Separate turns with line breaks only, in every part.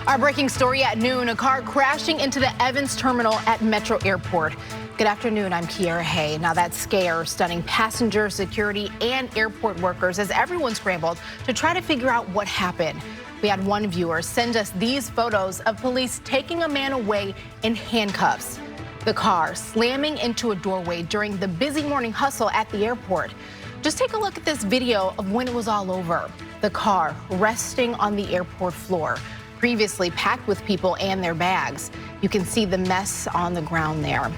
Our breaking story at noon, a car crashing into the Evans terminal at Metro Airport. Good afternoon, I'm Kiara Hay. Now that scare stunning passengers, security, and airport workers as everyone scrambled to try to figure out what happened. We had one viewer send us these photos of police taking a man away in handcuffs. The car slamming into a doorway during the busy morning hustle at the airport. Just take a look at this video of when it was all over. The car resting on the airport floor, previously packed with people and their bags. You can see the mess on the ground there.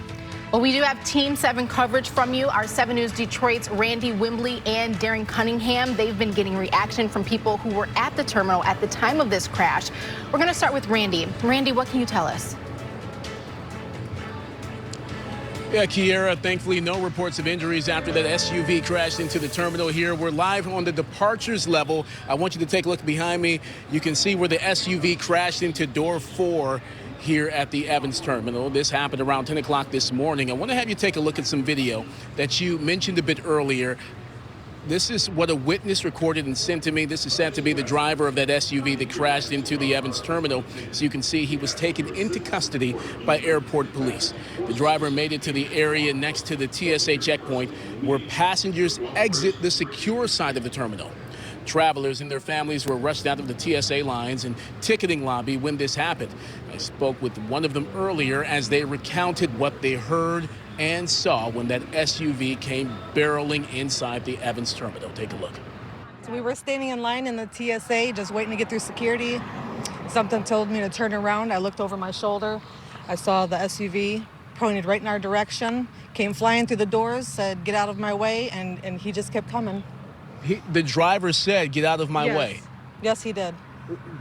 Well, we do have Team 7 coverage from you. Our 7 News Detroit's Randy Wimbley and Darren Cunningham, they've been getting reaction from people who were at the terminal at the time of this crash. We're going to start with Randy. Randy, what can you tell us?
Yeah, Kiara, thankfully no reports of injuries after that SUV crashed into the terminal here. We're live on the departures level. I want you to take a look behind me. You can see where the SUV crashed into door 4 here at the Evans terminal. This happened around 10 o'clock this morning. I want to have you take a look at some video that you mentioned a bit earlier. This is what a witness recorded and sent to me. This is said to be the driver of that SUV that crashed into the Evans terminal. So you can see he was taken into custody by airport police. The driver made it to the area next to the TSA checkpoint where passengers exit the secure side of the terminal. Travelers and their families were rushed out of the TSA lines and ticketing lobby when this happened. I spoke with one of them earlier as they recounted what they heard and saw when that SUV came barreling inside the Evans terminal. Take a look.
So we were standing in line in the TSA, just waiting to get through security. Something told me to turn around. I looked over my shoulder. I saw the SUV pointed right in our direction, came flying through the doors, said, "Get out of my way," and he just kept coming.
The driver said, "Get out of my way."
Yes, he did.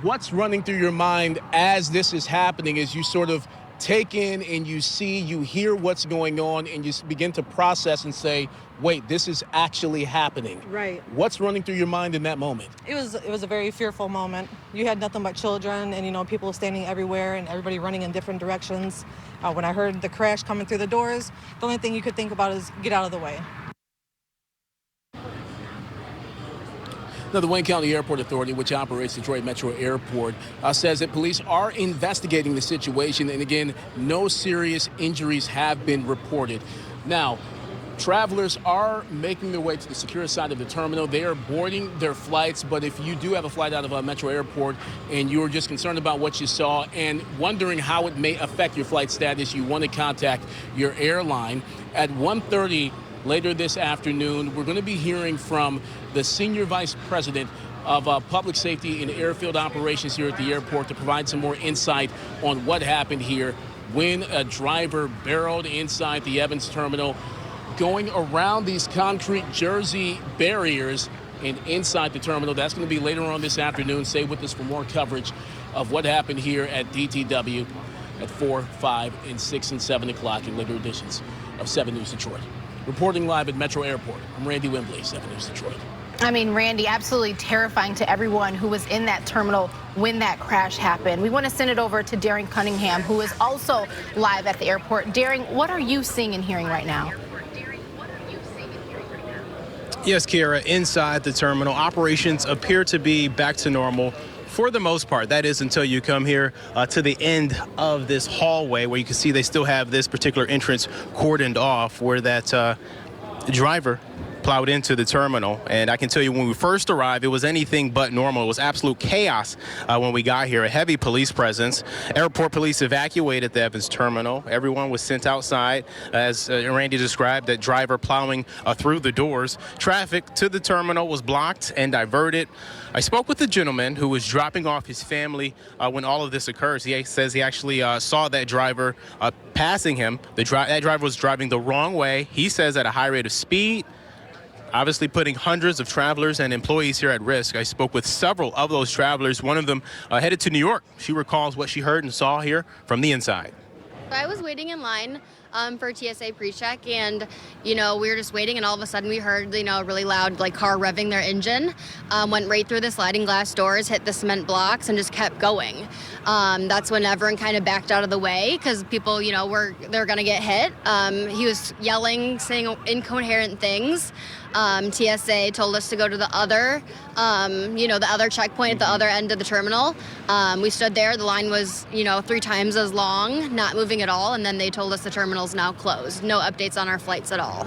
What's running through your mind as this is happening, as you sort of take in and you see, you hear what's going on, and you begin to process and say, wait, this is actually happening?
Right.
What's running through your mind in that moment?
It was a very fearful moment. You had nothing but children and, people standing everywhere and everybody running in different directions. When I heard the crash coming through the doors, the only thing you could think about is get out of the way.
Now, the Wayne County Airport Authority, which operates Detroit Metro Airport, says that police are investigating the situation. And again, no serious injuries have been reported. Now, travelers are making their way to the secure side of the terminal. They are boarding their flights. But if you do have a flight out of Metro Airport and you're just concerned about what you saw and wondering how it may affect your flight status, you want to contact your airline. At 1:30 later this afternoon, we're going to be hearing from the Senior Vice President of Public Safety and Airfield Operations here at the airport to provide some more insight on what happened here when a driver barreled inside the Evans terminal, going around these concrete jersey barriers and inside the terminal. That's going to be later on this afternoon. Stay with us for more coverage of what happened here at DTW at 4, 5, and 6 and 7 o'clock in later editions of 7 News Detroit. Reporting live at Metro Airport, I'm Randy Wimbley, 7 News Detroit.
I mean, Randy, absolutely terrifying to everyone who was in that terminal when that crash happened. We want to send it over to Darren Cunningham, who is also live at the airport. Darren, what are you seeing and hearing right now?
Yes, Kiara, inside the terminal, operations appear to be back to normal. For the most part, that is until you come here to the end of this hallway where you can see they still have this particular entrance cordoned off where that driver plowed into the terminal. And I can tell you, when we first arrived, it was anything but normal. It was absolute chaos when we got here. A heavy police presence. Airport police evacuated the Evans terminal. Everyone was sent outside, as Randy described, that driver plowing through the doors. Traffic to the terminal was blocked and diverted. I spoke with the gentleman who was dropping off his family when all of this occurs. He says he actually saw that driver passing him. That driver was driving the wrong way. He says at a high rate of speed, obviously putting hundreds of travelers and employees here at risk. I spoke with several of those travelers. One of them headed to New York. She recalls what she heard and saw here from the inside.
I was waiting in line for TSA pre-check, and we were just waiting, and all of a sudden we heard a really loud car revving their engine. Went right through the sliding glass doors, hit the cement blocks, and just kept going. That's when everyone kind of backed out of the way because people they're gonna get hit. He was yelling, saying incoherent things. TSA told us to go to the other the other checkpoint at the other end of the terminal. We stood there. The line was 3 times as long, not moving at all, and then they told us the terminal's now closed. No updates on our flights at all.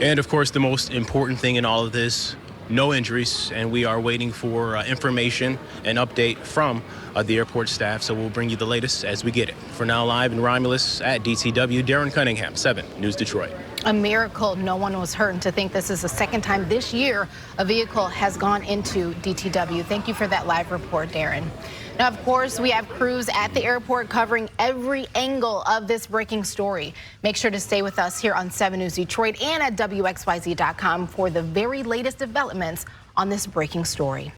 And of course, the most important thing in all of this, no injuries, and we are waiting for information and update from the airport staff, so we'll bring you the latest as we get it. For now, live in Romulus at DTW, Darren Cunningham, 7 News Detroit.
A miracle. No one was hurt. And to think this is the second time this year a vehicle has gone into DTW. Thank you for that live report, Darren. Now, of course, we have crews at the airport covering every angle of this breaking story. Make sure to stay with us here on 7 News Detroit and at WXYZ.com for the very latest developments on this breaking story.